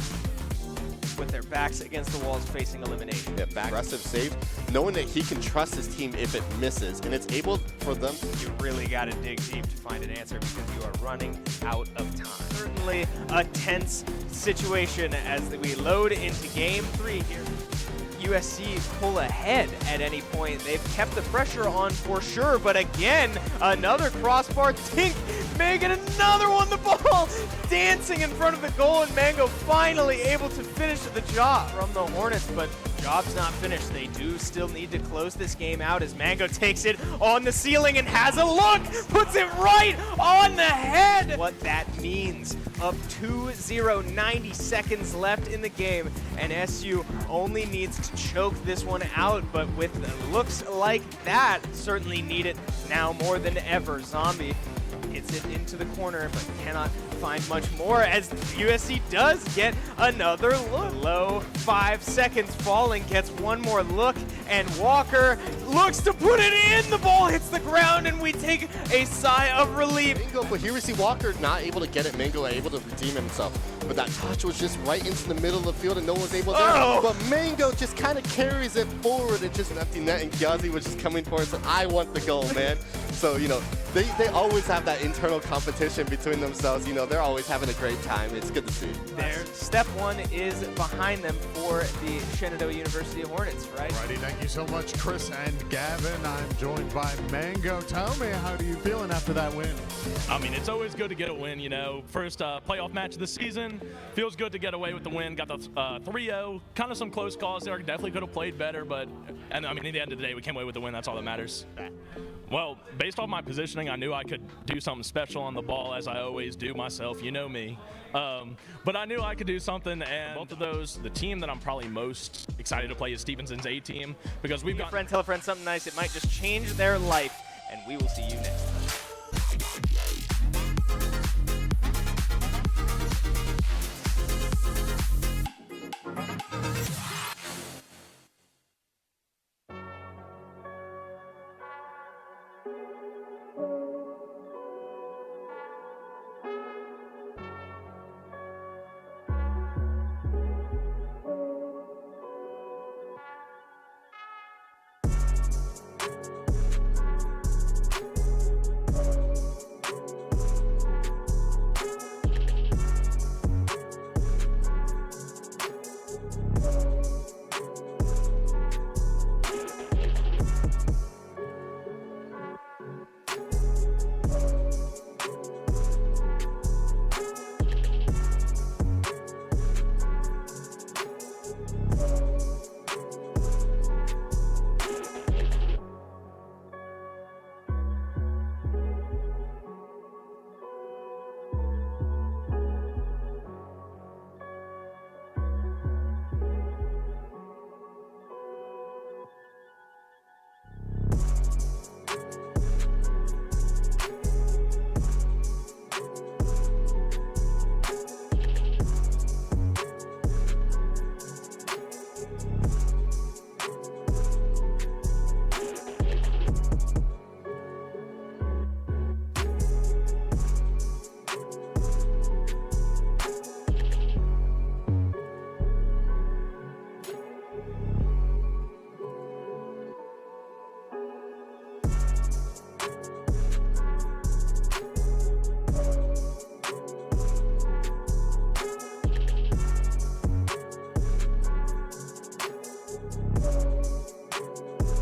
A: with their backs against the walls facing elimination.
B: Yeah, aggressive save, knowing that he can trust his team if it misses, and it's able for them.
A: You really got to dig deep to find an answer because you are running out of time. Certainly a tense situation as we load into game 3 here. USC pull ahead at any point. They've kept the pressure on for sure, but again, another crossbar tink, making another one, the ball dancing in front of the goal, and Mango finally able to finish the job from the Hornets, but job's not finished. They do still need to close this game out as Mango takes it on the ceiling and has a look, puts it right on the head. What that means, up 2-0, 90 seconds left in the game, and SU only needs to choke this one out, but with looks like that, certainly need it now more than ever. Zombie hits it into the corner, but cannot find much more as USC does get another look. Low 5 seconds falling, gets one more look, and Walker looks to put it in. The ball hits the ground, and we take a sigh of relief.
B: Mango, but here we see Walker not able to get it. Mango able to redeem himself, but that touch was just right into the middle of the field, and no one was able to. But Mango just kind of carries it forward. It's just an empty net, and Kiazi was just coming for us. I want the goal, man. So, you know, they always have that internal competition between themselves. You know, they're always having a great time. It's good to see.
A: Their step 1 is behind them for the Shenandoah University Hornets, right?
C: Alrighty, thank you so much, Chris and Gavin. I'm joined by Mango. Tell me, how are you feeling after that win?
E: I mean, it's always good to get a win, you know. First playoff match of the season. Feels good to get away with the win. Got the 3-0. Kind of some close calls there. Definitely could have played better, but, and I mean, at the end of the day, we came away with the win. That's all that matters. Well, based off my positioning, I knew I could do something special on the ball, as I always do myself. You know me. But I knew I could do something, and both of those, the team that I'm probably most excited to play is Stevenson's A team, because we've got...
A: Tell a friend something nice. It might just change their life, and we will see you next time.